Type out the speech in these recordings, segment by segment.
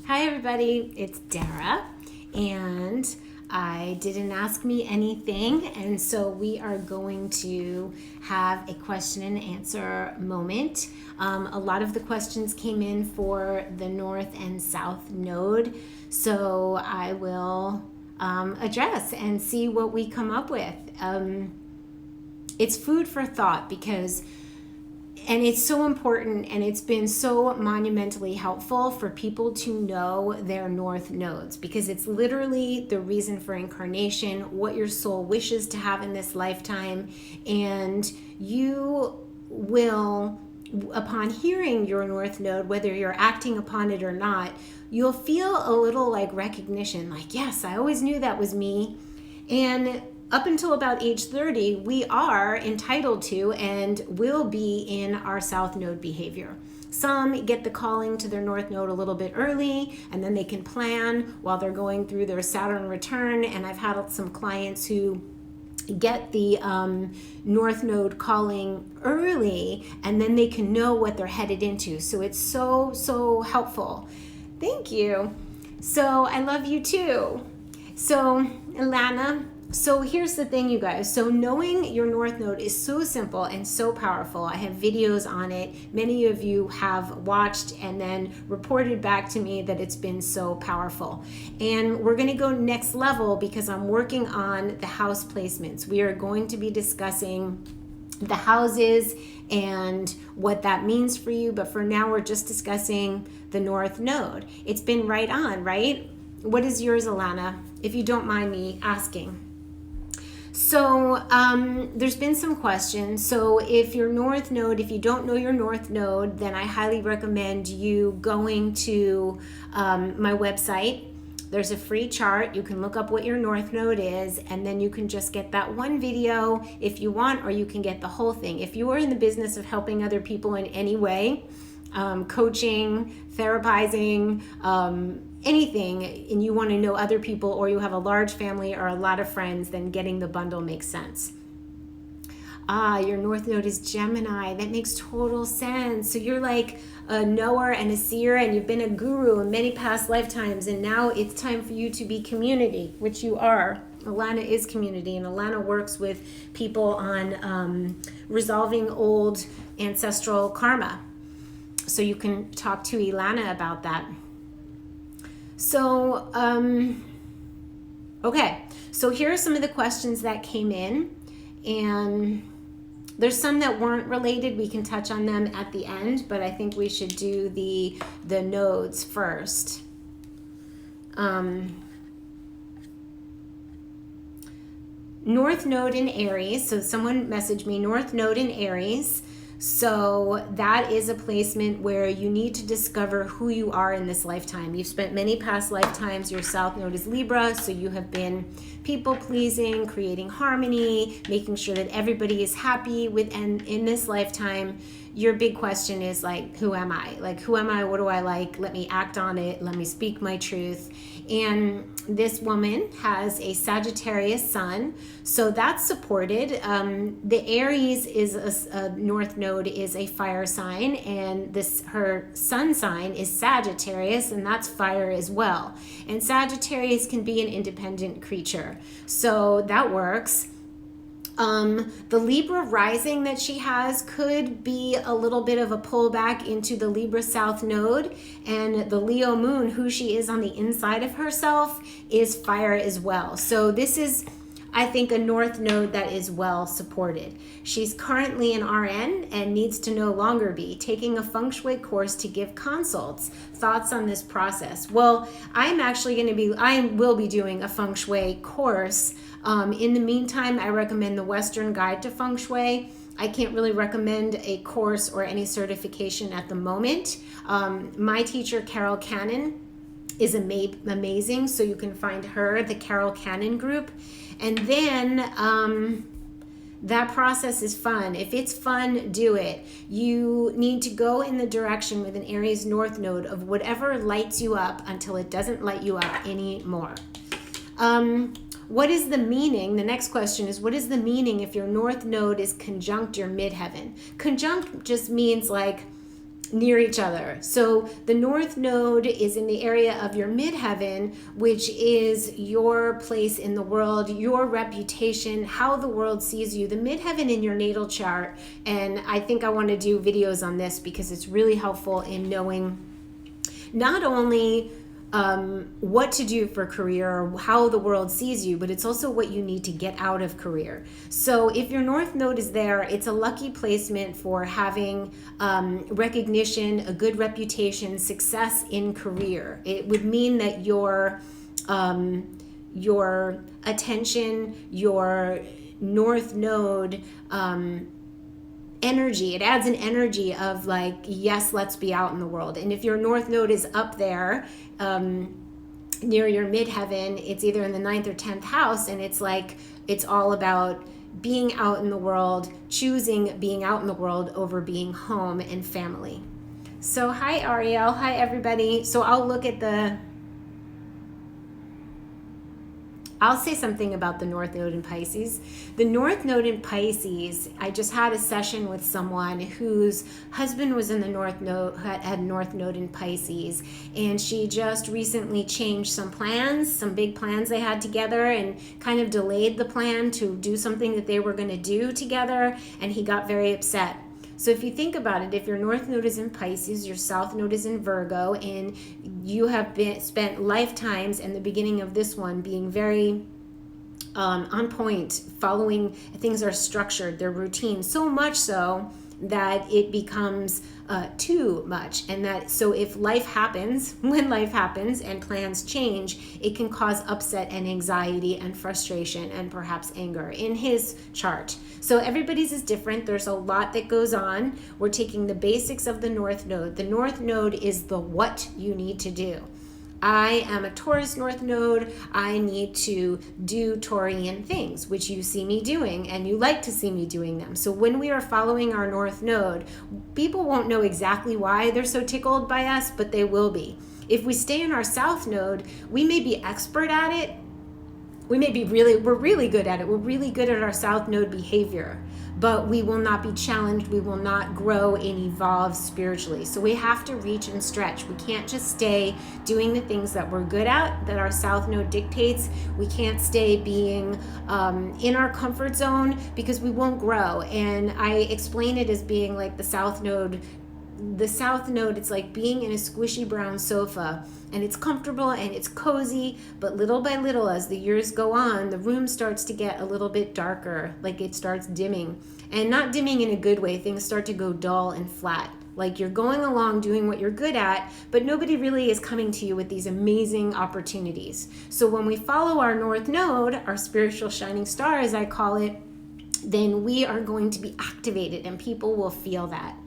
Hi everybody, it's Dara, and I didn't ask me anything, and so we are going to have a question and answer moment. A lot of the questions came in for the North and South node, so I will address and see what we come up with. It's food for thought because and it's so important, and it's been so monumentally helpful for people to know their North nodes, because it's literally the reason for incarnation, what your soul wishes to have in this lifetime. And you will, upon hearing your North node, whether you're acting upon it or not, you'll feel a little like recognition, like, yes, I always knew that was me. And up until about age 30, we are entitled to and will be in our South Node behavior. Some get the calling to their North Node a little bit early, and then they can plan while they're going through their Saturn return. And I've had some clients who get the North Node calling early, and then they can know what they're headed into. So it's so helpful. Thank you. So I love you too. So Ilana, so here's the thing, you guys. So knowing your North Node is so simple and so powerful. I have videos on it. Many of you have watched and then reported back to me that it's been so powerful. And we're going to go next level because I'm working on the house placements. We are going to be discussing the houses and what that means for you. But for now, we're just discussing the North Node. It's been right on, right? What is yours, Alana, if you don't mind me asking? So there's been some questions. So if your North Node, if you don't know your North Node, then I highly recommend you going to my website. There's a free chart. You can look up what your North Node is, and then you can just get that one video if you want, or you can get the whole thing. If you are in the business of helping other people in any way, coaching, therapizing, anything, and you want to know other people, or you have a large family or a lot of friends, then getting the bundle makes sense. Your North Node is Gemini. That makes total sense. So you're like a knower and a seer, and you've been a guru in many past lifetimes, and now it's time for you to be community, which you are. Alana is community, and Alana works with people on resolving old ancestral karma. So you can talk to Ilana about that. So, okay. So here are some of the questions that came in, and there's some that weren't related. We can touch on them at the end, but I think we should do the nodes first. North Node in Aries. So someone messaged me, North Node in Aries. So that is a placement where you need to discover who you are in this lifetime. You've spent many past lifetimes. Your South Node is Libra, so you have been people pleasing, creating harmony, making sure that everybody is happy with. And in this lifetime, your big question is like, who am I? Like, who am I? What do I like? Let me act on it. Let me speak my truth. And this woman has a Sagittarius sun, so that's supported. The Aries is a North Node is a fire sign, and her sun sign is Sagittarius, and that's fire as well. And Sagittarius can be an independent creature, so that works. The Libra rising that she has could be a little bit of a pullback into the Libra South Node, and the Leo moon, who she is on the inside of herself, is fire as well. So this is, I think, a North Node that is well supported. She's currently an RN and needs to no longer be taking a feng shui course to give consults. Thoughts on this process? Well, I will be doing a feng shui course. In the meantime, I recommend the Western Guide to Feng Shui. I can't really recommend a course or any certification at the moment. My teacher, Carol Cannon, is amazing, so you can find her, the Carol Cannon group. And then that process is fun. If it's fun, do it. You need to go in the direction with an Aries North Node of whatever lights you up until it doesn't light you up anymore. What is the meaning? The next question is, what is the meaning if your North Node is conjunct your midheaven? Conjunct just means like near each other. So the North Node is in the area of your midheaven, which is your place in the world, your reputation, how the world sees you, the midheaven in your natal chart. And I think I want to do videos on this because it's really helpful in knowing not only what to do for career or how the world sees you, but it's also what you need to get out of career. So if your North Node is there, it's a lucky placement for having recognition, a good reputation, success in career. It would mean that your attention, your North Node energy, it adds an energy of like, yes, let's be out in the world. And if your North Node is up there near your midheaven, it's either in the 9th or 10th house, and it's like, it's all about being out in the world, choosing being out in the world over being home and family. So hi Ariel, hi everybody. So I'll say something about the North Node in Pisces. The North Node in Pisces, I just had a session with someone whose husband was in the North Node, had North Node in Pisces, and she just recently changed some plans, some big plans they had together, and kind of delayed the plan to do something that they were going to do together, and he got very upset. So if you think about it, if your North Node is in Pisces, your South Node is in Virgo, and you have spent lifetimes and the beginning of this one being very on point, following, things are structured, they're routine, so much so that it becomes too much. And that, so if life happens, when life happens and plans change, it can cause upset and anxiety and frustration and perhaps anger in his chart. So everybody's is different. There's a lot that goes on. We're taking the basics of the North Node. The North Node is the what you need to do. I am a Taurus North Node. I need to do Taurian things, which you see me doing, and you like to see me doing them. So when we are following our North Node, people won't know exactly why they're so tickled by us, but they will be. If we stay in our South Node, we may be expert at it. We're really good at it. We're really good at our South Node behavior, but we will not be challenged. We will not grow and evolve spiritually. So we have to reach and stretch. We can't just stay doing the things that we're good at, that our South Node dictates. We can't stay being in our comfort zone because we won't grow. And I explain it as being like the South Node. The South Node, it's like being in a squishy brown sofa, and it's comfortable and it's cozy, but little by little as the years go on, the room starts to get a little bit darker, like it starts dimming. And not dimming in a good way, things start to go dull and flat. Like you're going along doing what you're good at, but nobody really is coming to you with these amazing opportunities. So when we follow our North Node, our spiritual shining star as I call it, then we are going to be activated and people will feel that.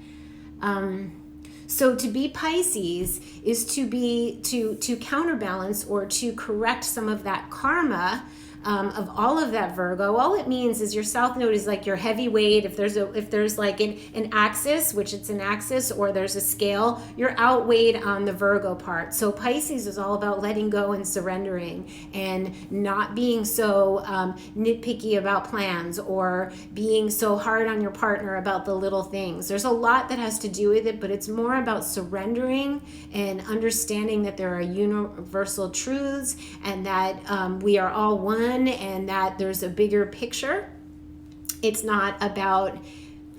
So to be Pisces is to counterbalance or to correct some of that karma of all of that Virgo. All it means is your South Node is like your heavy weight. If there's like an axis, which it's an axis, or there's a scale, you're outweighed on the Virgo part. So Pisces is all about letting go and surrendering and not being so nitpicky about plans or being so hard on your partner about the little things. There's a lot that has to do with it, but it's more about surrendering and understanding that there are universal truths and that we are all one, and that there's a bigger picture. It's not about,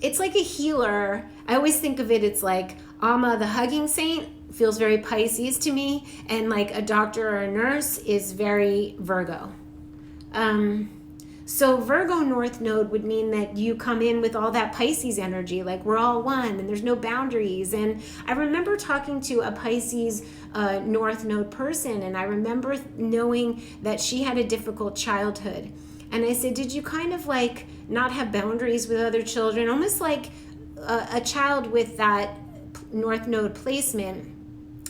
it's like a healer. I always think of it, it's like Amma the hugging saint feels very Pisces to me, and like a doctor or a nurse is very Virgo. So Virgo North Node would mean that you come in with all that Pisces energy, like we're all one and there's no boundaries. And I remember talking to a Pisces North Node person, and I remember knowing that she had a difficult childhood. And I said, did you kind of like not have boundaries with other children? Almost like a child with that North Node placement.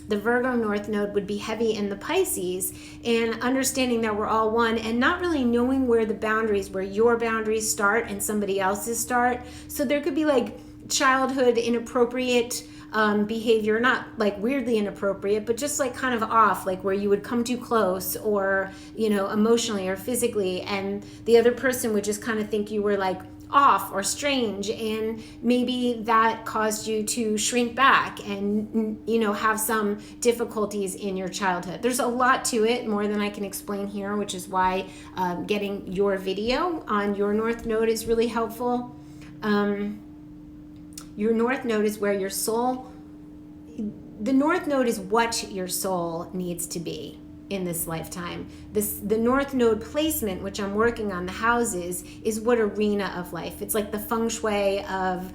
The Virgo North Node would be heavy in the Pisces, and understanding that we're all one and not really knowing where the boundaries, where your boundaries start and somebody else's start. So there could be like childhood inappropriate behavior, not like weirdly inappropriate, but just like kind of off, like where you would come too close or, you know, emotionally or physically, and the other person would just kind of think you were like off or strange, and maybe that caused you to shrink back and, you know, have some difficulties in your childhood. There's a lot to it, more than I can explain here, which is why getting your video on your North Node is really helpful. Your North Node is where your soul, the North Node is what your soul needs to be in this lifetime. The North Node placement, which I'm working on, the houses, is what arena of life. It's like the feng shui of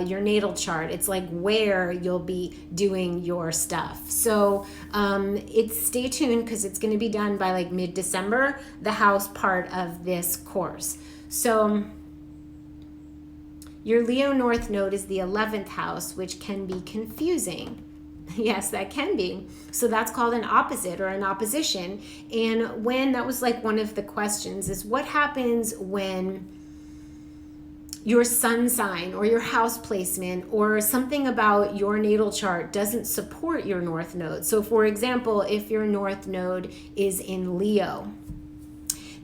your natal chart. It's like where you'll be doing your stuff. So stay tuned, because it's going to be done by like mid-December, the house part of this course. So your Leo North Node is the 11th house, which can be confusing. Yes, that can be. So that's called an opposite or an opposition. And when, that was like one of the questions, is what happens when your sun sign or your house placement or something about your natal chart doesn't support your North Node. So for example, if your North Node is in Leo,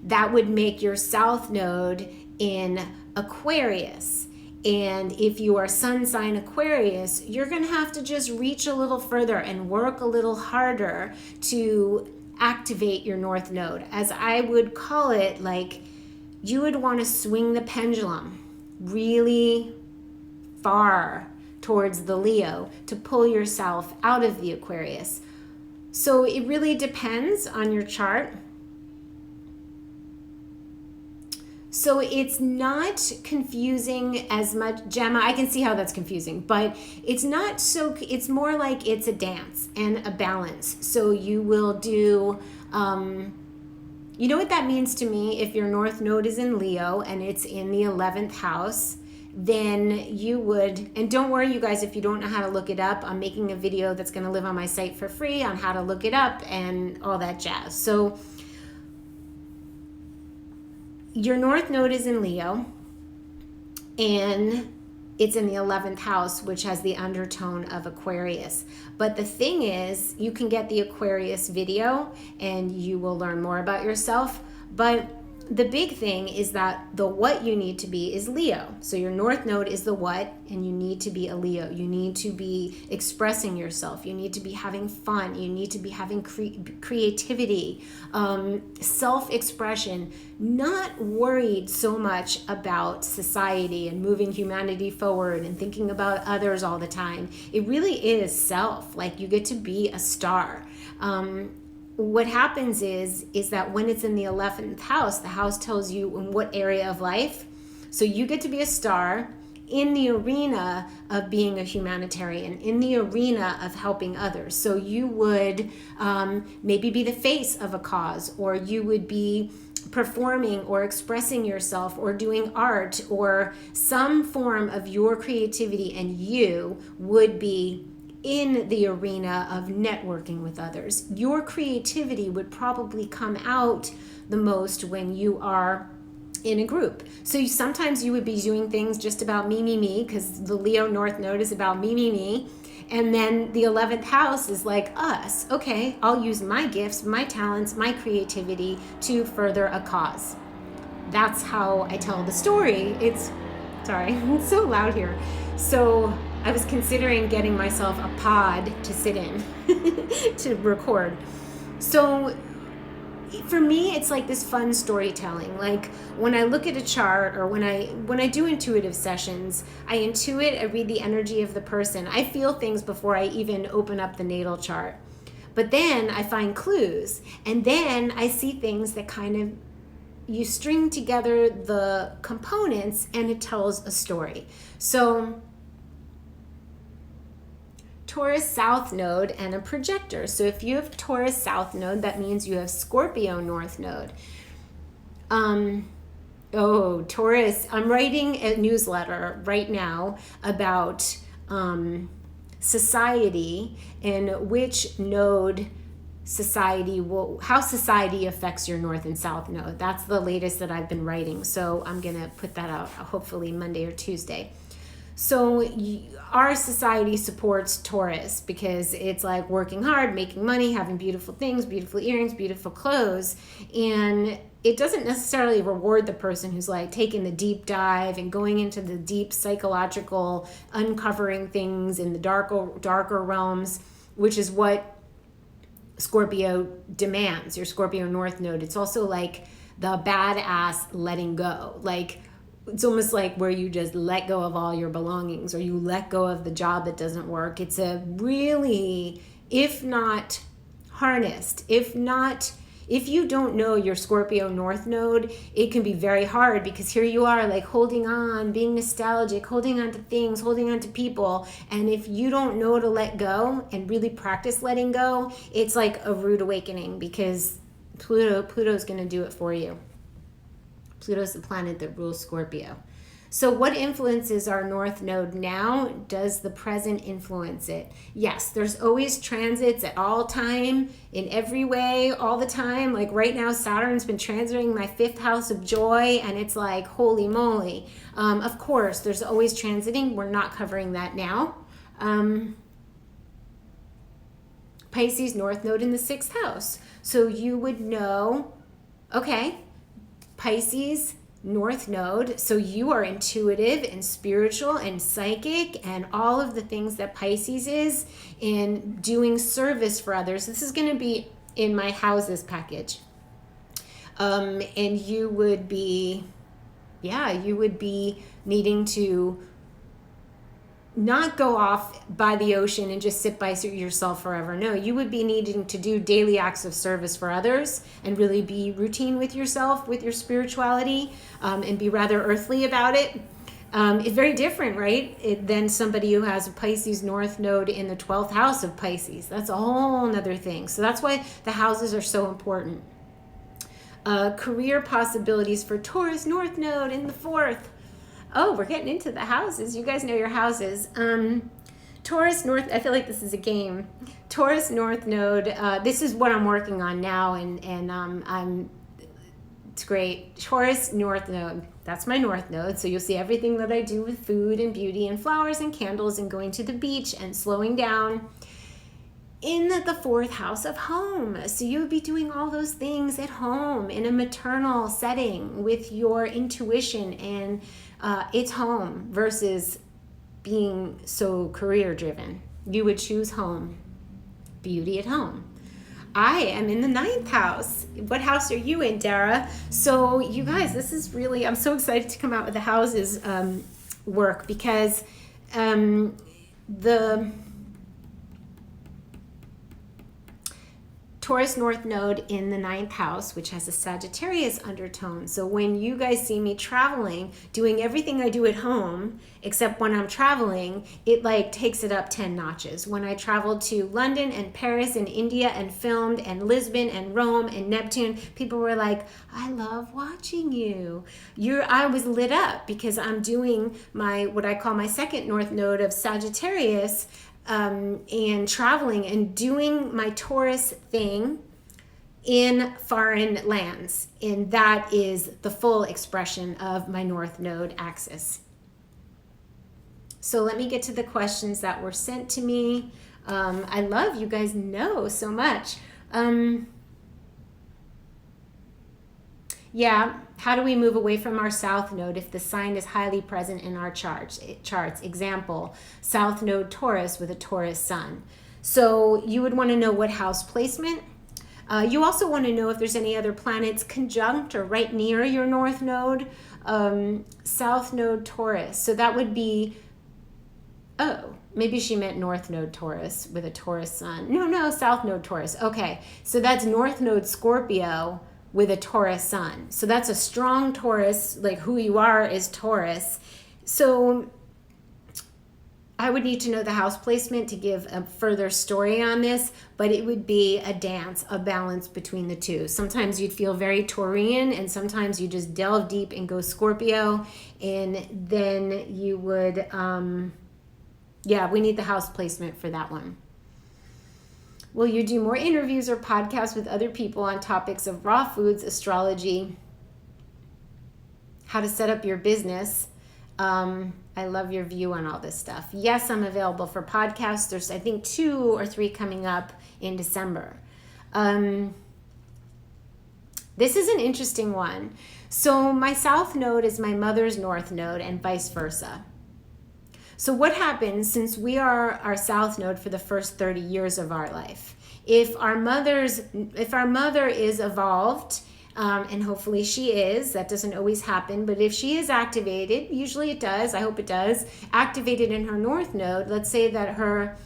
that would make your South Node in Aquarius. And if you are sun sign Aquarius, you're going to have to just reach a little further and work a little harder to activate your North Node. As I would call it, like, you would want to swing the pendulum really far towards the Leo to pull yourself out of the Aquarius. So it really depends on your chart. So it's not confusing as much, Gemma, I can see how that's confusing, but it's not so, it's more like it's a dance and a balance. So you will do, you know what that means to me? If your North Node is in Leo and it's in the 11th house, then you would, and don't worry you guys if you don't know how to look it up, I'm making a video that's going to live on my site for free on how to look it up and all that jazz. So your North Node is in Leo, and it's in the 11th house, which has the undertone of Aquarius. But the thing is, you can get the Aquarius video and you will learn more about yourself. But the big thing is that the what you need to be is Leo. So your North Node is the what, and you need to be a Leo. You need to be expressing yourself. You need to be having fun. You need to be having creativity, self-expression, not worried so much about society and moving humanity forward and thinking about others all the time. It really is self. Like, you get to be a star. What happens is that when it's in the 11th house, the house tells you in what area of life. So you get to be a star in the arena of being a humanitarian, in the arena of helping others. So you would maybe be the face of a cause, or you would be performing or expressing yourself or doing art, or some form of your creativity, and you would be in the arena of networking with others. Your creativity would probably come out the most when you are in a group. So sometimes you would be doing things just about me, because the Leo North Node is about me. And then the 11th house is like us. Okay, I'll use my gifts, my talents, my creativity to further a cause. That's how I tell the story. Sorry, it's so loud here. So I was considering getting myself a pod to sit in to record. So for me, it's like this fun storytelling. Like, when I look at a chart, or when I do intuitive sessions, I intuit, I read the energy of the person. I feel things before I even open up the natal chart. But then I find clues, and then I see things that kind of, you string together the components and it tells a story. So Taurus South Node and a projector. So if you have Taurus South Node, that means you have Scorpio North Node. Taurus, I'm writing a newsletter right now about society and which node how society affects your North and South Node. That's the latest that I've been writing. So I'm going to put that out hopefully Monday or Tuesday. So our society supports Taurus because it's like working hard, making money, having beautiful things, beautiful earrings, beautiful clothes. And it doesn't necessarily reward the person who's like taking the deep dive and going into the deep psychological, uncovering things in the darker realms, which is what Scorpio demands, your Scorpio North Node. It's also like the badass letting go. Like, it's almost like where you just let go of all your belongings, or you let go of the job that doesn't work. It's a really, if not harnessed, if you don't know your Scorpio North Node, it can be very hard, because here you are like holding on, being nostalgic, holding on to things, holding on to people. And if you don't know to let go and really practice letting go, it's like a rude awakening, because Pluto's going to do it for you. Pluto's the planet that rules Scorpio. So what influences our North Node now? Does the present influence it? Yes, there's always transits at all time, in every way, all the time. Like right now, Saturn's been transiting my 5th house of joy, and it's like, holy moly. Of course, there's always transiting. We're not covering that now. Pisces North Node in the 6th house. So you would know, okay, Pisces North Node, so you are intuitive and spiritual and psychic and all of the things that Pisces is, in doing service for others. This is going to be in my houses package. And you would be needing to not go off by the ocean and just sit by yourself forever. No, you would be needing to do daily acts of service for others, and really be routine with yourself, with your spirituality, and be rather earthly about it. It's very different, right, than somebody who has a Pisces North Node in the 12th house of Pisces. That's a whole nother thing. So that's why the houses are so important. Career possibilities for Taurus North Node in the 4th. Oh, we're getting into the houses. You guys know your houses. Taurus North, I feel like this is a game. Taurus North Node, this is what I'm working on now, and it's great. Taurus North Node, that's my North Node. So you'll see everything that I do with food and beauty and flowers and candles and going to the beach and slowing down in the 4th house of home. So you would be doing all those things at home in a maternal setting with your intuition, and it's home versus being so career driven. You would choose home, beauty at home. I am in the 9th house. What house are you in, Dara? So you guys, this is really, I'm so excited to come out with the houses work, because the Taurus North Node in the 9th house, which has a Sagittarius undertone. So when you guys see me traveling, doing everything I do at home, except when I'm traveling, it like takes it up 10 notches. When I traveled to London and Paris and India and filmed, and Lisbon and Rome and Neptune, people were like, I love watching you. I was lit up, because I'm doing what I call my 2nd North Node of Sagittarius, and traveling and doing my Taurus thing in foreign lands. And that is the full expression of my North Node axis. So let me get to the questions that were sent to me. I love you guys know so much. How do we move away from our South Node if the sign is highly present in our charts? Example, South Node Taurus with a Taurus sun. So you would want to know what house placement. You also want to know if there's any other planets conjunct or right near your North Node. South Node Taurus. So that would be, maybe she meant North Node Taurus with a Taurus sun. No, South Node Taurus. Okay, so that's North Node Scorpio with a Taurus sun. So that's a strong Taurus, like who you are is Taurus. So I would need to know the house placement to give a further story on this, but it would be a dance, a balance between the two. Sometimes you'd feel very Taurian, and sometimes you just delve deep and go Scorpio, and then you would, we need the house placement for that one. Will you do more interviews or podcasts with other people on topics of raw foods, astrology, how to set up your business? I love your view on all this stuff. Yes, I'm available for podcasts. There's, I think, 2 or 3 coming up in December. This is an interesting one. So my South Node is my mother's North Node and vice versa. So what happens since we are our South Node for the first 30 years of our life? If our mother is evolved, and hopefully she is, that doesn't always happen, but if she is activated, usually it does, I hope it does, activated in her North Node, let's say that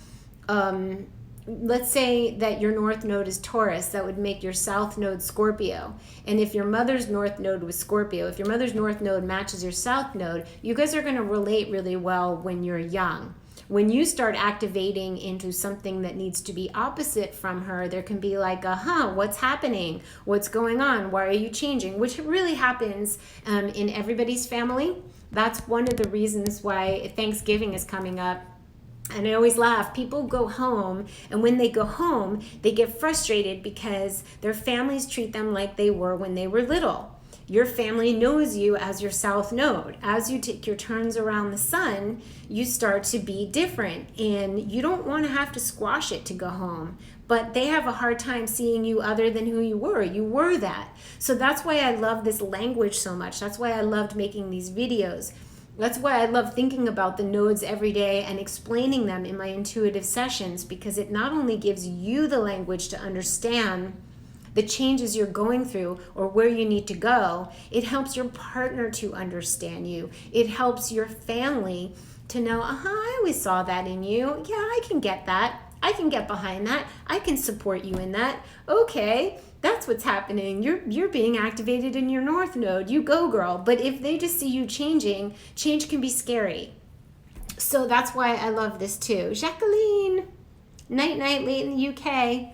your North Node is Taurus, that would make your South Node Scorpio. And if your mother's North Node was Scorpio, if your mother's North Node matches your South Node, you guys are going to relate really well when you're young. When you start activating into something that needs to be opposite from her, there can be like, what's happening? What's going on? Why are you changing? Which really happens in everybody's family. That's one of the reasons why Thanksgiving is coming up. And I always laugh. People go home, and when they go home, they get frustrated because their families treat them like they were when they were little. Your family knows you as your South Node. As you take your turns around the sun, you start to be different, and you don't want to have to squash it to go home. But they have a hard time seeing you other than who you were. You were that. So that's why I love this language so much. That's why I loved making these videos. That's why I love thinking about the nodes every day and explaining them in my intuitive sessions, because it not only gives you the language to understand the changes you're going through or where you need to go, it helps your partner to understand you. It helps your family to know, I always saw that in you. Yeah, I can get that. I can get behind that. I can support you in that. Okay, that's what's happening. You're being activated in your North Node. You go, girl. But if they just see you changing, change can be scary. So that's why I love this too. Jacqueline, night late in the UK.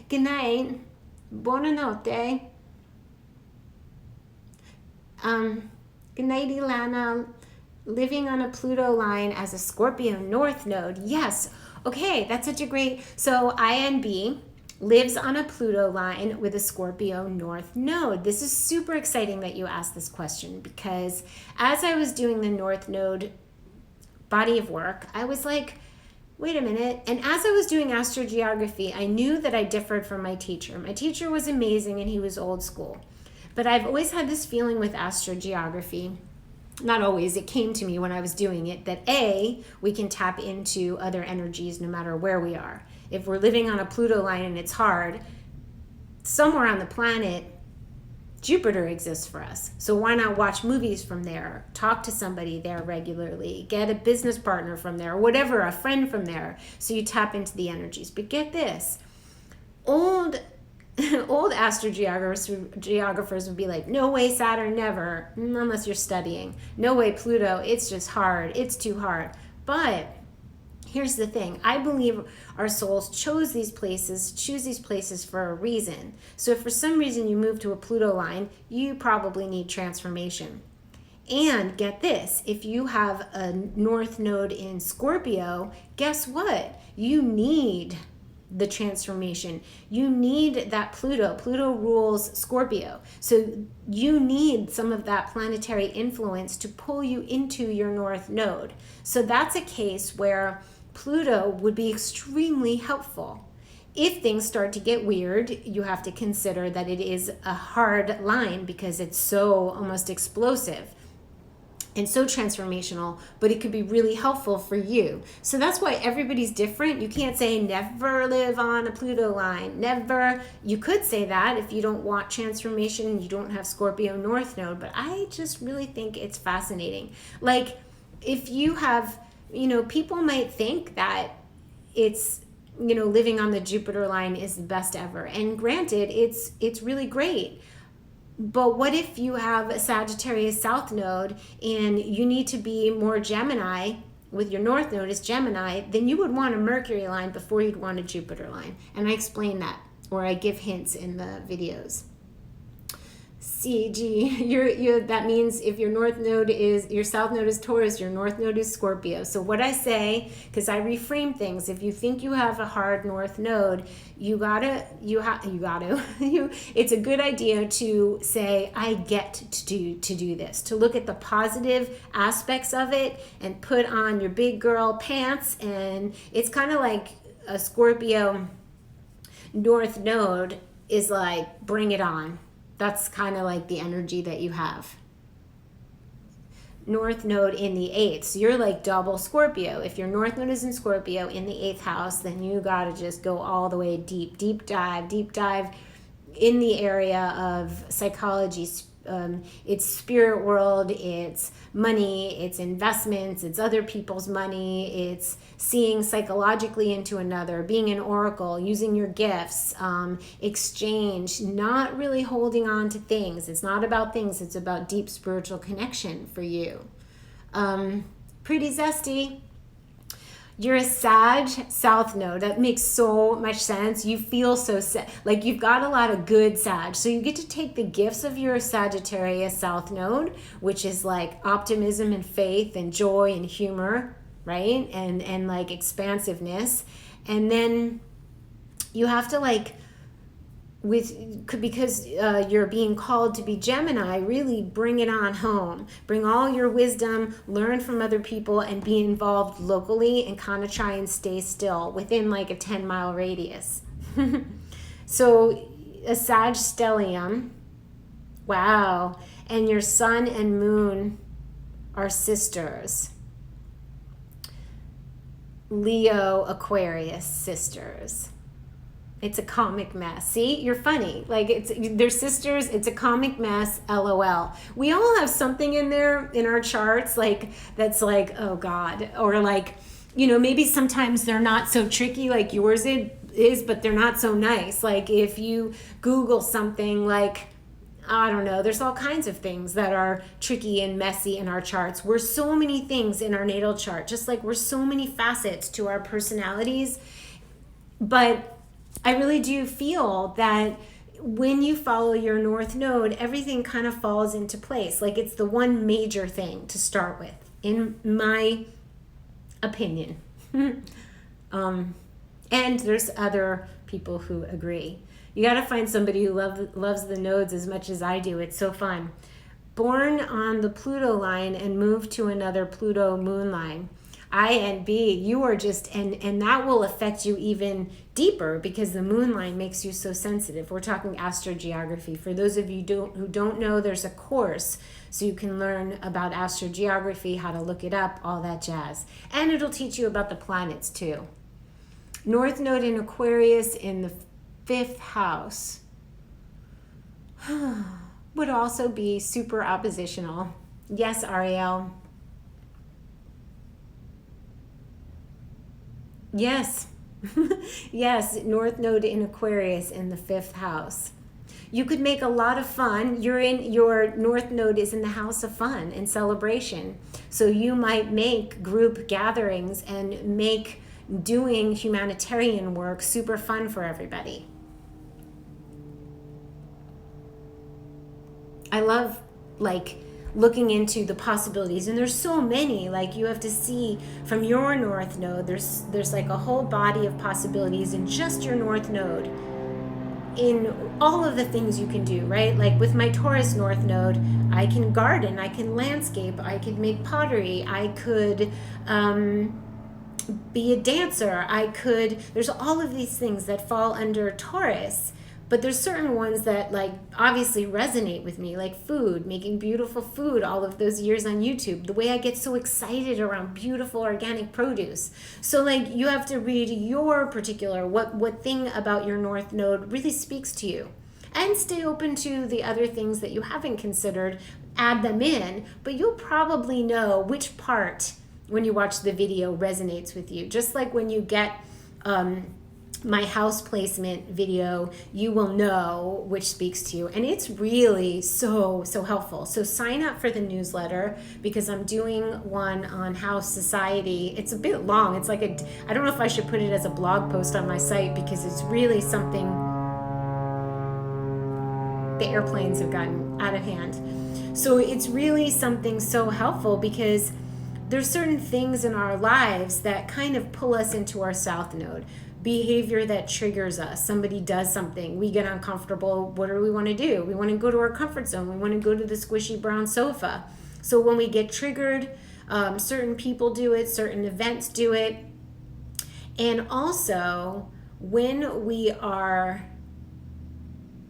Good night. Buonanotte. Good night, Ilana. Living on a Pluto line as a Scorpio North Node. Yes. Okay, that's such a great... So INB lives on a Pluto line with a Scorpio North Node. This is super exciting that you asked this question, because as I was doing the North Node body of work, I was like, wait a minute. And as I was doing astrogeography, I knew that I differed from my teacher. My teacher was amazing and he was old school. But I've always had this feeling with astrogeography. Not always, it came to me when I was doing it, that we can tap into other energies no matter where we are. If we're living on a Pluto line and it's hard, somewhere on the planet, Jupiter exists for us. So why not watch movies from there, talk to somebody there regularly, get a business partner from there, whatever, a friend from there, so you tap into the energies. But get this, old astrogeographers would be like, no way Saturn, never, unless you're studying. No way Pluto, it's just hard, it's too hard. But here's the thing, I believe our souls choose these places for a reason. So if for some reason you move to a Pluto line, you probably need transformation. And get this, if you have a North Node in Scorpio, guess what? You need the transformation. You need that Pluto. Pluto rules Scorpio. So you need some of that planetary influence to pull you into your North Node. So that's a case where Pluto would be extremely helpful. If things start to get weird, you have to consider that it is a hard line because it's so almost explosive and so transformational, but it could be really helpful for you. So that's why everybody's different. You can't say never live on a Pluto line, never. You could say that if you don't want transformation and you don't have Scorpio North Node, but I just really think it's fascinating. Like if you have, people might think that it's, living on the Jupiter line is the best ever. And granted, it's really great. But what if you have a Sagittarius South Node and you need to be more Gemini, with your North Node is Gemini, then you would want a Mercury line before you'd want a Jupiter line. And I explain that, or I give hints in the videos. CG, that means if your south node is Taurus, your north node is Scorpio. So what I say, because I reframe things, if you think you have a hard north node, it's a good idea to say, I get to do this, to look at the positive aspects of it and put on your big girl pants. And it's kind of like a Scorpio north node is like, bring it on. That's kind of like the energy that you have. North node in the 8th. So you're like double Scorpio. If your north node is in Scorpio in the 8th house, then you got to just go all the way deep dive in the area of psychology. It's spirit world, it's money, it's investments, it's other people's money, it's seeing psychologically into another, being an oracle, using your gifts, exchange, not really holding on to things. It's not about things, it's about deep spiritual connection for you. Pretty zesty. You're a Sag South node. That makes so much sense. You feel so like you've got a lot of good Sag. So you get to take the gifts of your Sagittarius South node, which is like optimism and faith and joy and humor, right? And like expansiveness. And then you have to like, because you're being called to be Gemini, really bring it on home. Bring all your wisdom, learn from other people, and be involved locally and kind of try and stay still within like a 10-mile radius. So a Sag stellium, wow. And your sun and moon are sisters. Leo, Aquarius, sisters. It's a comic mess. See, you're funny. Like they're sisters. It's a comic mess. LOL. We all have something in there in our charts, like that's like, oh God, or like, maybe sometimes they're not so tricky like yours is, but they're not so nice. Like if you Google something like, I don't know, there's all kinds of things that are tricky and messy in our charts. We're so many things in our natal chart, just like we're so many facets to our personalities. But I really do feel that when you follow your north node, everything kind of falls into place. Like it's the one major thing to start with, in my opinion. And there's other people who agree. You got to find somebody who loves the nodes as much as I do. It's so fun. Born on the Pluto line and moved to another Pluto moon line. I and B, you are just, and that will affect you even deeper because the moon line makes you so sensitive. We're talking astrogeography. For those of you who don't know, there's a course so you can learn about astrogeography, how to look it up, all that jazz. And it'll teach you about the planets too. North node in Aquarius in the 5th house would also be super oppositional. Yes, Ariel. Yes. Yes, north node in Aquarius in the 5th house. You could make a lot of fun. Your north node is in the house of fun and celebration. So you might make group gatherings and make doing humanitarian work super fun for everybody. I love looking into the possibilities, and there's so many. Like you have to see from your north node, there's like a whole body of possibilities in just your north node in all of the things you can do, right? Like with my Taurus north node, I can garden, I can landscape, I could make pottery, I could be a dancer, there's all of these things that fall under Taurus. But there's certain ones that obviously resonate with me, like food, making beautiful food, all of those years on YouTube, the way I get so excited around beautiful organic produce. So you have to read your particular, what thing about your north node really speaks to you. And stay open to the other things that you haven't considered, add them in, but you'll probably know which part, when you watch the video, resonates with you. Just like when you get my house placement video, you will know which speaks to you, and it's really so helpful. So sign up for the newsletter because I'm doing one on house society. It's a bit long. It's like I don't know if I should put it as a blog post on my site because it's really something. the airplanes have gotten out of hand. So it's really something so helpful because there's certain things in our lives that kind of pull us into our south node. Behavior that triggers us. Somebody does something, we get uncomfortable. What do we want to do? We want to go to our comfort zone. We want to go to the squishy brown sofa. So when we get triggered, certain people do it, certain events do it. And also, when we are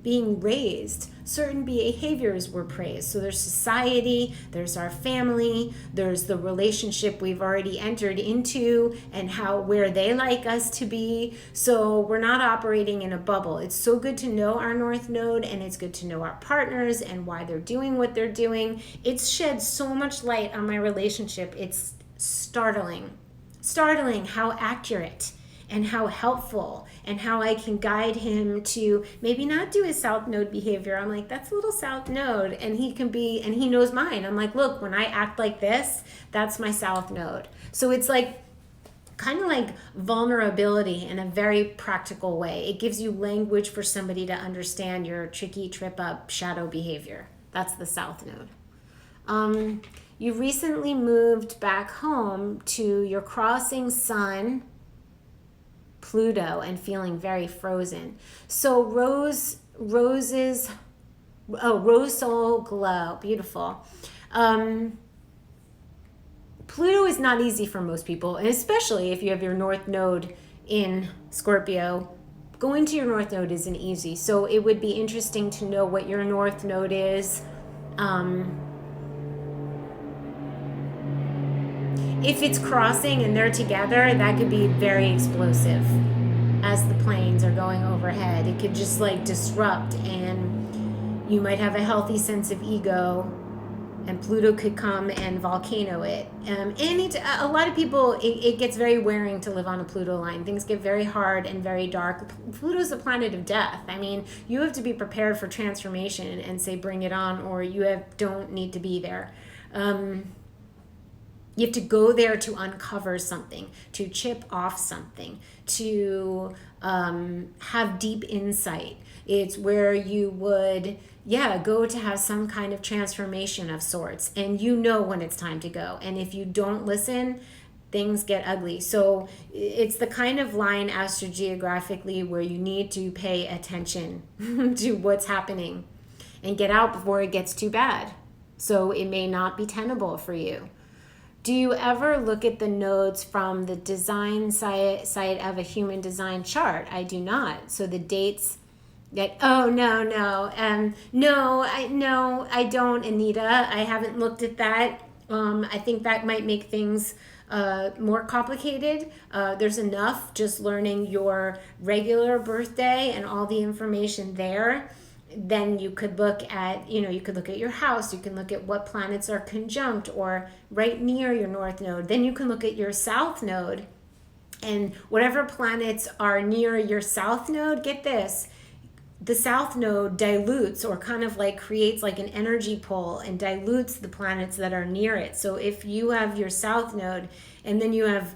being raised, certain behaviors were praised. So there's society, there's our family, there's the relationship we've already entered into and where they like us to be. So we're not operating in a bubble. It's so good to know our North Node, and it's good to know our partners and why they're doing what they're doing. It's shed so much light on my relationship. It's startling how accurate and how helpful and how I can guide him to maybe not do his south node behavior. I'm like, that's a little south node. And he knows mine. I'm like, look, when I act like this, that's my south node. So it's like kind of like vulnerability in a very practical way. It gives you language for somebody to understand your tricky trip up shadow behavior. That's the south node. You recently moved back home to your crossing sun, Pluto, and feeling very frozen. So rose soul glow, beautiful. Pluto is not easy for most people, and especially if you have your North Node in Scorpio. Going to your North Node isn't easy. So it would be interesting to know what your North Node is. If it's crossing and they're together, that could be very explosive as the planes are going overhead. It could just like disrupt, and you might have a healthy sense of ego, and Pluto could come and volcano it. A lot of people, it gets very wearing to live on a Pluto line. Things get very hard and very dark. Pluto's a planet of death. I mean, you have to be prepared for transformation and say, bring it on, or you don't need to be there. You have to go there to uncover something, to chip off something, to have deep insight. It's where you would, go to have some kind of transformation of sorts. And you know when it's time to go. And if you don't listen, things get ugly. So it's the kind of line astrogeographically where you need to pay attention to what's happening and get out before it gets too bad. So it may not be tenable for you. Do you ever look at the nodes from the design site of a human design chart? I do not. So the dates get, no, I don't, Anita. I haven't looked at that. I think that might make things more complicated. There's enough just learning your regular birthday and all the information there. Then you could look at, you could look at your house. You can look at what planets are conjunct or right near your North Node. Then you can look at your South Node, and whatever planets are near your South Node, get this, the South Node dilutes or kind of like creates like an energy pull and dilutes the planets that are near it. So if you have your South Node and then you have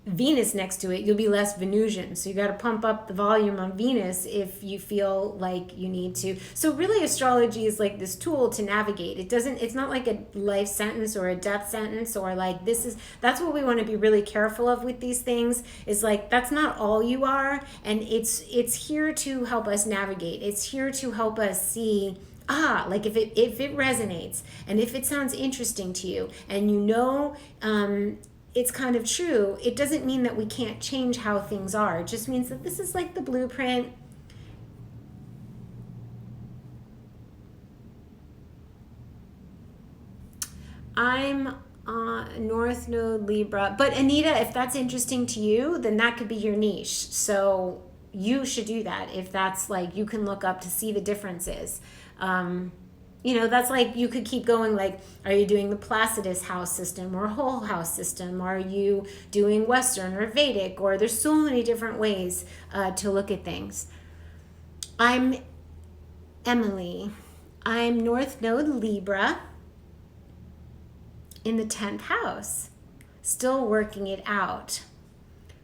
Venus next to it, you'll be less Venusian. So you got to pump up the volume on Venus if you feel like you need to. So really astrology is like this tool to navigate. It's not like a life sentence or a death sentence or like that's what we want to be really careful of with these things, is like that's not all you are, and it's here to help us navigate. It's here to help us see like if it resonates and if it sounds interesting to you and it's kind of true, it doesn't mean that we can't change how things are. It just means that this is like the blueprint. I'm North Node Libra. But Anita, if that's interesting to you, then that could be your niche. So you should do that. If that's like, you can look up to see the differences. That's like, you could keep going, like, are you doing the Placidus house system or whole house system? Are you doing Western or Vedic? Or there's so many different ways to look at things. I'm Emily. I'm North Node Libra in the 10th house. Still working it out.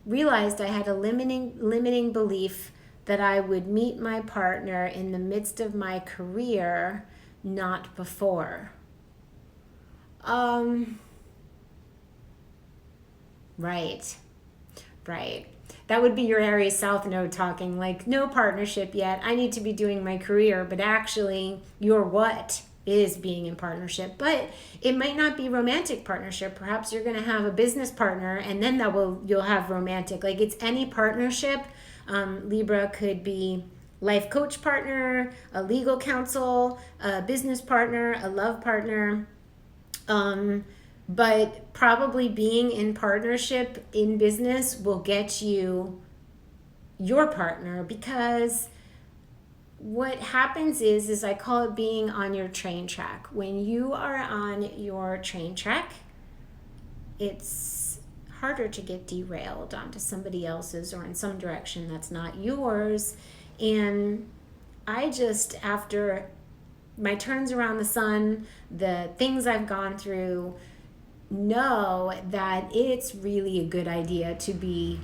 Realized I had a limiting belief that I would meet my partner in the midst of my career, not before. Right. Right. That would be your Aries South Node talking, like, no partnership yet. I need to be doing my career, but actually, your what is being in partnership. But it might not be romantic partnership. Perhaps you're going to have a business partner, and then you'll have romantic. Like, it's any partnership. Libra could be life coach partner, a legal counsel, a business partner, a love partner. But probably being in partnership in business will get you your partner, because what happens is I call it being on your train track. When you are on your train track, it's harder to get derailed onto somebody else's or in some direction that's not yours. And I just, after my turns around the sun, the things I've gone through, know that it's really a good idea to be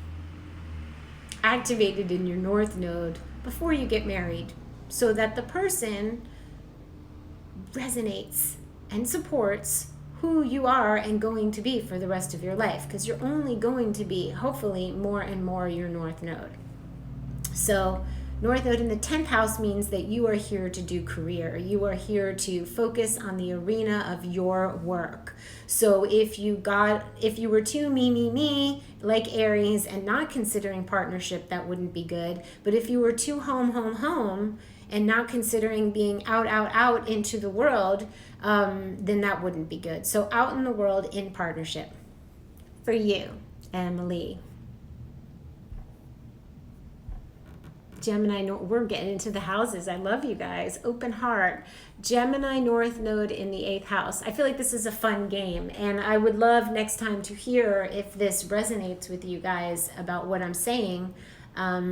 activated in your North Node before you get married, so that the person resonates and supports who you are and going to be for the rest of your life, because you're only going to be, hopefully, more and more your North Node. So North Node in the 10th house means that you are here to do career. You are here to focus on the arena of your work. So if you were too me, like Aries, and not considering partnership, that wouldn't be good. But if you were too home, and not considering being out into the world, then that wouldn't be good. So out in the world in partnership. For you, Emily. Gemini, we're getting into the houses. I love you guys. Open heart. Gemini North Node in the 8th house. I feel like this is a fun game, and I would love next time to hear if this resonates with you guys about what I'm saying. I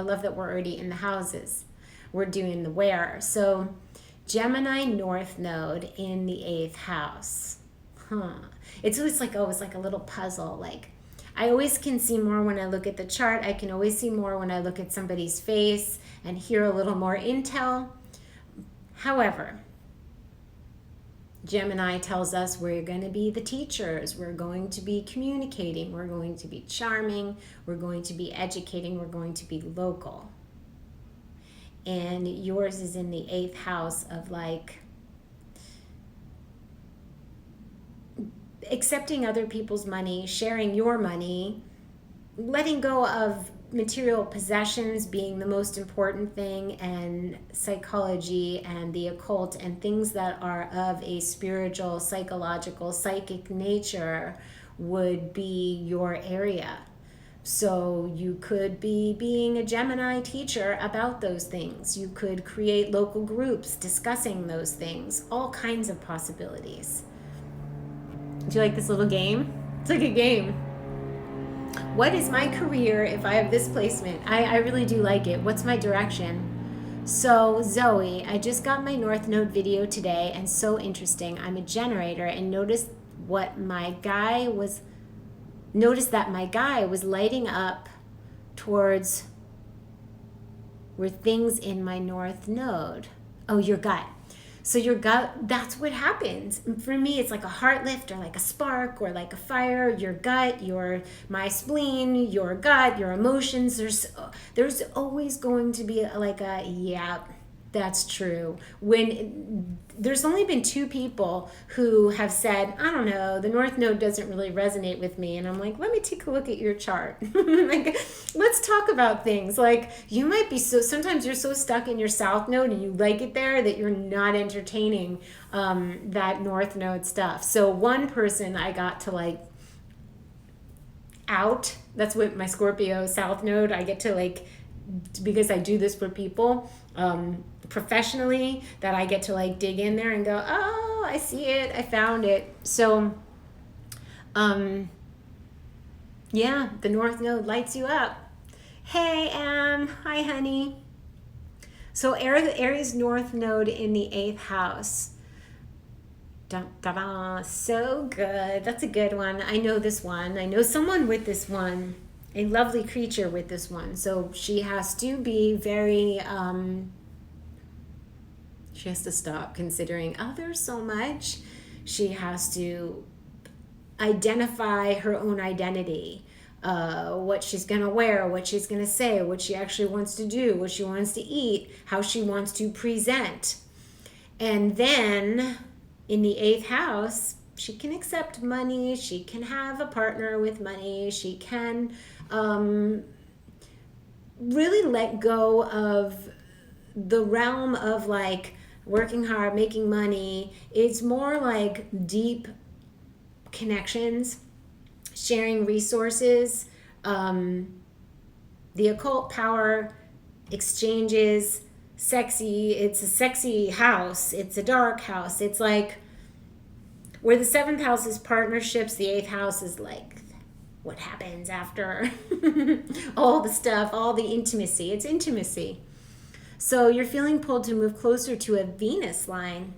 love that we're already in the houses. We're doing the where. So Gemini North Node in the 8th house. It's always like, it's like a little puzzle. Like, I always can see more when I look at the chart. I can always see more when I look at somebody's face and hear a little more intel. However, Gemini tells us we're going to be the teachers. We're going to be communicating. We're going to be charming. We're going to be educating. We're going to be local. And yours is in the 8th house of, like, accepting other people's money, sharing your money, letting go of material possessions being the most important thing, and psychology and the occult and things that are of a spiritual, psychological, psychic nature would be your area. So you could be being a Gemini teacher about those things. You could create local groups discussing those things, all kinds of possibilities. Do you like this little game? It's like a game. What is my career if I have this placement? I really do like it. What's my direction? So Zoe, I just got my North Node video today, and so interesting. I'm a generator, and noticed that my guy was lighting up towards were things in my North Node. Oh, your gut. So your gut, that's what happens. For me, it's like a heart lift or like a spark or like a fire. Your gut, my spleen, your gut, your emotions. There's always going to be that's true. When there's only been 2 people who have said, I don't know, the North Node doesn't really resonate with me. And I'm like, let me take a look at your chart. Like, let's talk about things. Like, you might be sometimes you're so stuck in your South Node and you like it there that you're not entertaining that North Node stuff. So one person I got to like out, that's what my Scorpio South Node, I get to like, because I do this for people, professionally, that I get to like dig in there and go, oh, I see it, I found it. So yeah, the North Node lights you up. Hey, hi honey. So Aries North Node in the 8th house. Dun, dun, dun. So good. That's a good one. I know this one. I know someone with this one. a lovely creature with this one. So she has to be very, she has to stop considering others so much. She has to identify her own identity, what she's going to wear, what she's going to say, what she actually wants to do, what she wants to eat, how she wants to present. And then in the 8th house, she can accept money. She can have a partner with money. She can really let go of the realm of like working hard, making money. It's more like deep connections, sharing resources, the occult power, exchanges, sexy. It's a sexy house. It's a dark house. It's like where the 7th house is partnerships, the 8th house is like what happens after all the stuff, all the intimacy. It's intimacy. So you're feeling pulled to move closer to a Venus line.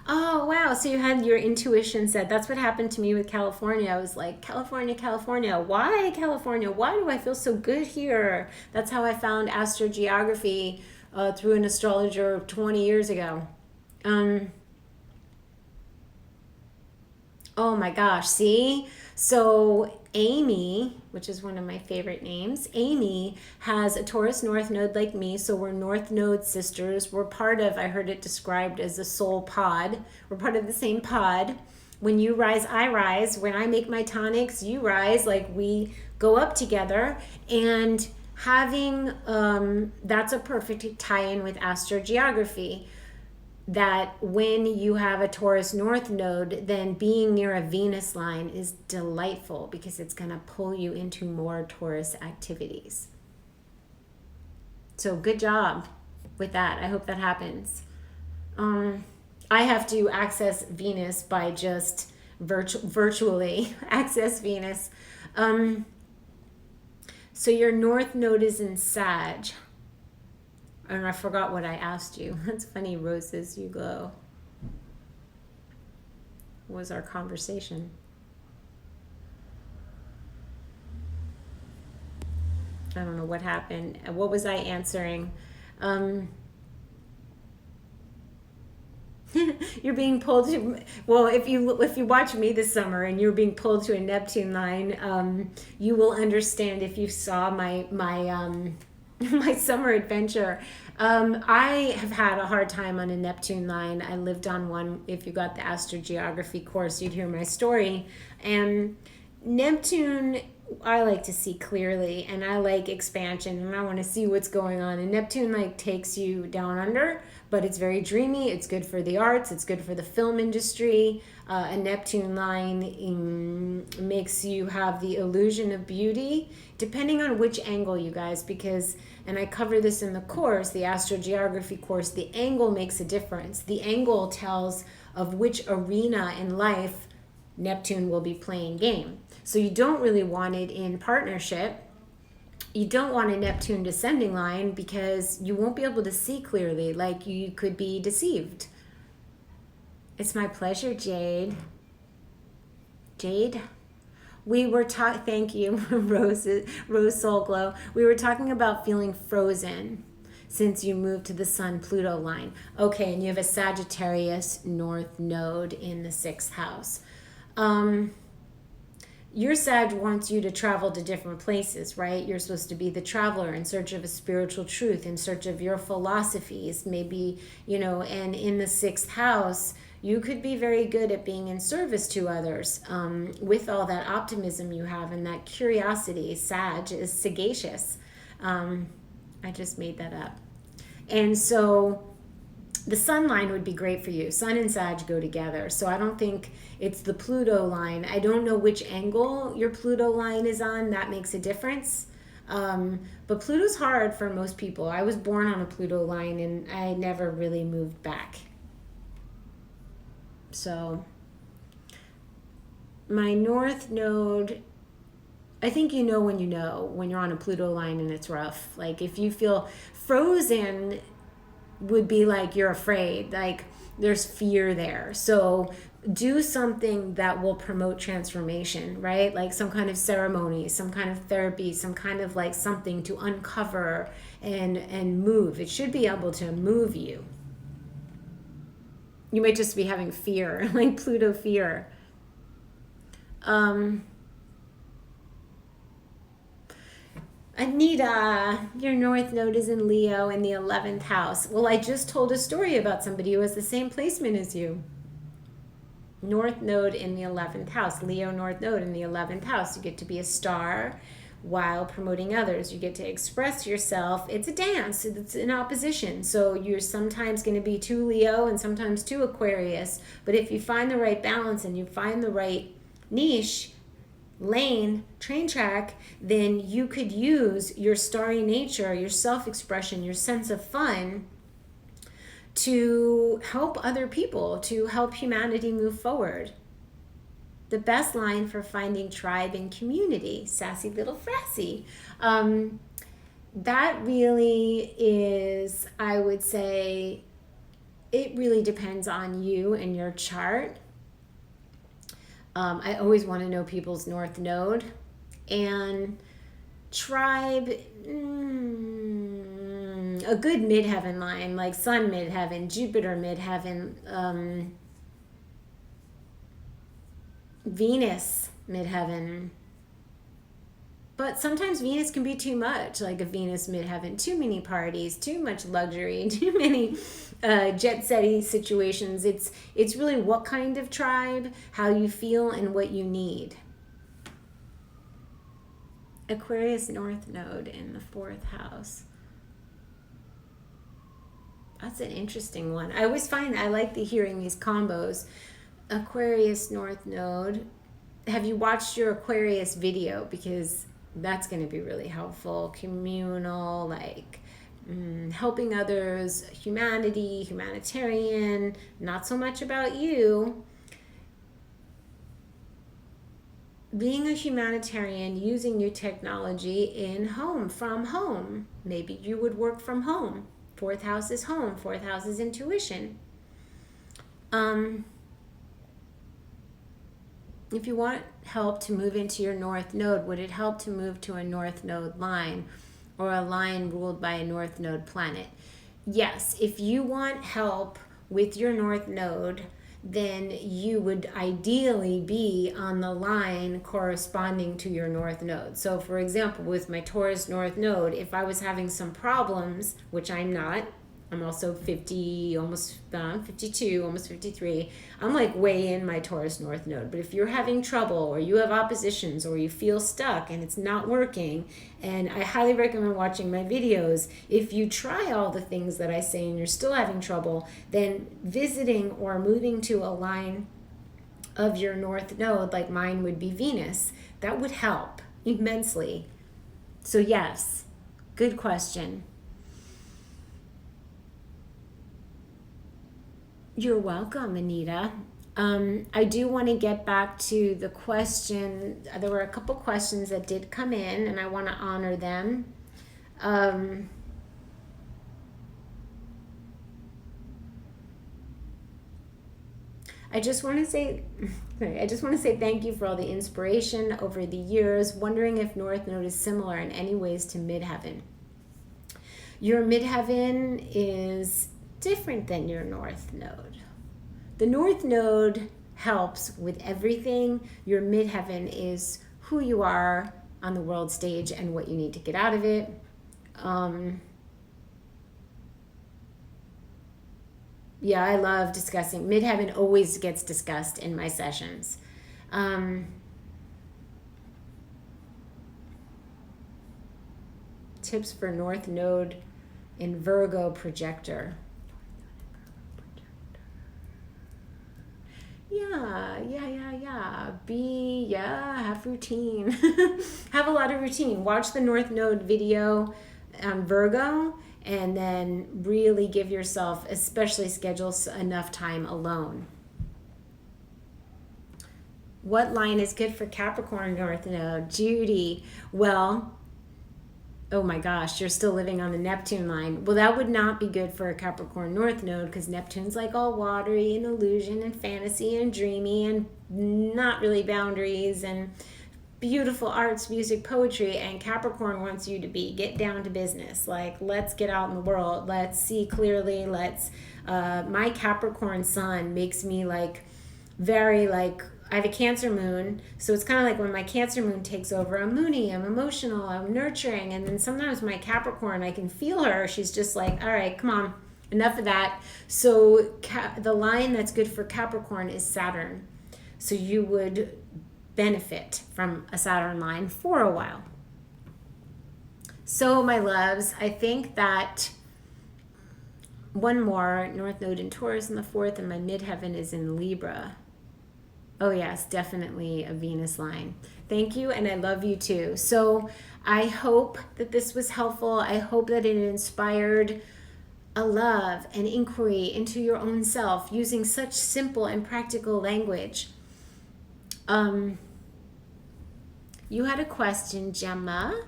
Oh, wow. So you had your intuition said, that's what happened to me with California. I was like, California, California. Why California? Why do I feel so good here? That's how I found astrogeography through an astrologer 20 years ago. Oh my gosh, see? So Amy, which is one of my favorite names, Amy has a Taurus North Node like me, so we're North Node sisters. We're part of, I heard it described as a soul pod. We're part of the same pod. When you rise, I rise. When I make my tonics, you rise. Like we go up together. And having, that's a perfect tie-in with astrogeography. That when you have a Taurus North Node, then being near a Venus line is delightful because it's going to pull you into more Taurus activities. So good job with that. I hope that happens. I have to access Venus by just virtually access Venus. So your North Node is in Sag. And I forgot what I asked you. That's funny, roses, you glow. What was our conversation? I don't know what happened. What was I answering? You're being pulled to, well, if you watch me this summer and you're being pulled to a Neptune line, you will understand if you saw my my summer adventure. I have had a hard time on a Neptune line. I lived on one. If you got the astrogeography course, you'd hear my story. And Neptune, I like to see clearly, and I like expansion, and I want to see what's going on. And Neptune like takes you down under, but it's very dreamy. It's good for the arts. It's good for the film industry. A Neptune line makes you have the illusion of beauty, depending on which angle, you guys, because, and I cover this in the course, the astrogeography course, the angle makes a difference. The angle tells of which arena in life Neptune will be playing game. So you don't really want it in partnership. You don't want a Neptune descending line because you won't be able to see clearly, like you could be deceived. It's my pleasure, Jade. Jade? We were talking, thank you, Rose Soul Glow. We were talking about feeling frozen since you moved to the Sun-Pluto line. Okay, and you have a Sagittarius North Node in the 6th house. Your Sag wants you to travel to different places, right? You're supposed to be the traveler in search of a spiritual truth, in search of your philosophies, maybe, and in the 6th house, you could be very good at being in service to others with all that optimism you have and that curiosity. Sag is sagacious. I just made that up. And so the Sun line would be great for you. Sun and Sag go together. So I don't think it's the Pluto line. I don't know which angle your Pluto line is on. That makes a difference. But Pluto's hard for most people. I was born on a Pluto line and I never really moved back. So my North Node, I think when you're on a Pluto line and it's rough. Like if you feel frozen would be like you're afraid, like there's fear there. So do something that will promote transformation, right? Like some kind of ceremony, some kind of therapy, some kind of like something to uncover and move. It should be able to move you. You might just be having fear, like Pluto fear. Anita, your North Node is in Leo in the 11th house. Well, I just told a story about somebody who has the same placement as you. North Node in the 11th house. Leo North Node in the 11th house. You get to be a star while promoting others. You get to express yourself. It's a dance. It's an opposition. So you're sometimes going to be too Leo and sometimes too Aquarius. But if you find the right balance and you find the right niche, lane, train track, then you could use your starry nature, your self-expression, your sense of fun to help other people, to help humanity move forward. The best line for finding tribe and community, sassy little frassy. That really is, I would say, it really depends on you and your chart. I always want to know people's North Node. And tribe, a good midheaven line, like Sun midheaven, Jupiter midheaven, Venus midheaven. But sometimes Venus can be too much, like a Venus midheaven. Too many parties, too much luxury, too many jet-setty situations. It's really what kind of tribe, how you feel, and what you need. Aquarius North Node in the 4th house. That's an interesting one. I always find I like hearing these combos. Aquarius North Node. Have you watched your Aquarius video? Because that's going to be really helpful. Communal, like helping others, humanity, humanitarian, not so much about you. Being a humanitarian, using new technology in home, from home. Maybe you would work from home. 4th house is home. 4th house is intuition. If you want help to move into your North Node, would it help to move to a North Node line or a line ruled by a North Node planet? Yes, if you want help with your North Node, then you would ideally be on the line corresponding to your North Node. So for example, with my Taurus North Node, if I was having some problems, which I'm not, I'm also 50, almost 52, almost 53. I'm like way in my Taurus North Node. But if you're having trouble or you have oppositions or you feel stuck and it's not working, and I highly recommend watching my videos. If you try all the things that I say and you're still having trouble, then visiting or moving to a line of your North Node, like mine would be Venus, that would help immensely. So yes, good question. You're welcome, Anita. I do want to get back to the question. There were a couple questions that did come in, and I want to honor them. I just want to say thank you for all the inspiration over the years. Wondering if North Node is similar in any ways to midheaven. Your midheaven is different than your North Node. The North Node helps with everything. Your midheaven is who you are on the world stage and what you need to get out of it. Yeah, I love discussing. Midheaven always gets discussed in my sessions. Tips for North Node in Virgo projector. Have routine. Have a lot of routine. Watch the North Node video on Virgo, and then really give yourself, especially schedule enough time alone. What line is good for Capricorn North Node? Judy. Well, oh my gosh, you're still living on the Neptune line. Well, that would not be good for a Capricorn North Node because Neptune's like all watery and illusion and fantasy and dreamy and not really boundaries and beautiful arts, music, poetry. And Capricorn wants you to get down to business. Like, let's get out in the world. Let's see clearly. My Capricorn sun makes me like very like, I have a Cancer moon, so it's kind of like when my Cancer moon takes over, I'm moony, I'm emotional, I'm nurturing, and then sometimes my Capricorn, I can feel her. She's just like, all right, come on, enough of that. So the line that's good for Capricorn is Saturn. So you would benefit from a Saturn line for a while. So my loves, I think that one more, North Node in Taurus in the 4th, and my midheaven is in Libra. Oh yes, definitely a Venus line. Thank you, and I love you too. So I hope that this was helpful. I hope that it inspired a love and inquiry into your own self using such simple and practical language. You had a question, Gemma,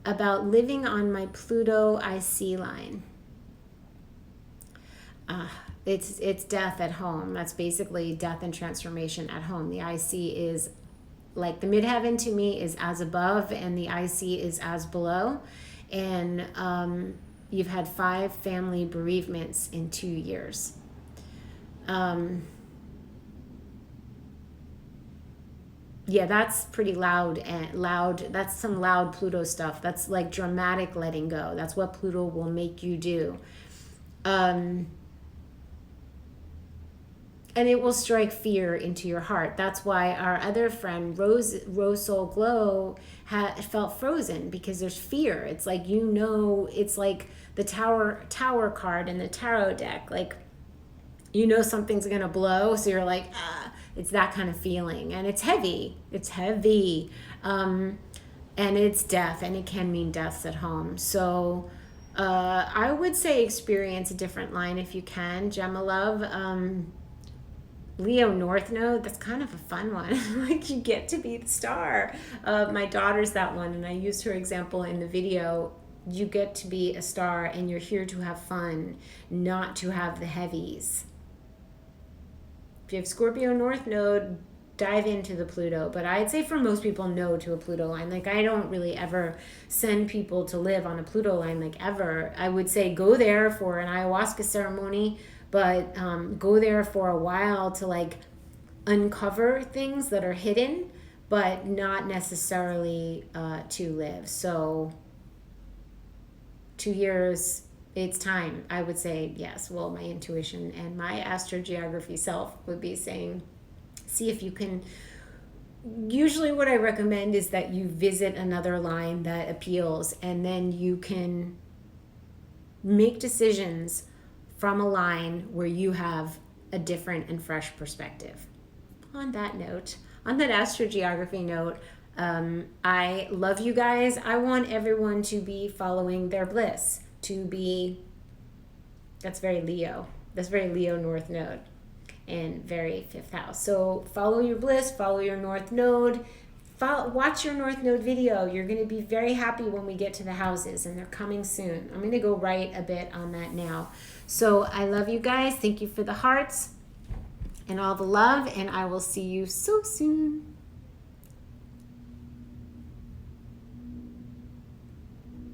about living on my Pluto IC line. It's death at home. That's basically death and transformation at home. The IC is like the midheaven to me is as above, and the IC is as below. And you've had 5 family bereavements in 2 years. Yeah, that's pretty loud and loud. That's some loud Pluto stuff. That's like dramatic letting go. That's what Pluto will make you do. And it will strike fear into your heart. That's why our other friend, Rose Soul Glow, felt frozen, because there's fear. It's like, it's like the tower card in the tarot deck. Like, something's going to blow. So you're like, it's that kind of feeling. And it's heavy. It's heavy. And it's death, and it can mean deaths at home. So I would say experience a different line if you can, Gemma Love. Leo North Node, that's kind of a fun one. Like, you get to be the star. My daughter's that one, and I used her example in the video. You get to be a star, and you're here to have fun, not to have the heavies. If you have Scorpio North Node, dive into the Pluto. But I'd say for most people, no to a Pluto line. Like, I don't really ever send people to live on a Pluto line, like, ever. I would say go there for an ayahuasca ceremony, but go there for a while to like uncover things that are hidden, but not necessarily to live. So 2 years, it's time. I would say yes. Well, my intuition and my astrogeography self would be saying, see if you can. Usually what I recommend is that you visit another line that appeals, and then you can make decisions from a line where you have a different and fresh perspective. On that note, on that astrogeography note, I love you guys. I want everyone to be following their bliss, that's very Leo. That's very Leo North Node and very 5th house. So follow your bliss, follow your North Node. Watch your North Node video. You're going to be very happy when we get to the houses, and they're coming soon. I'm going to go write a bit on that now. So I love you guys. Thank you for the hearts and all the love, and I will see you so soon.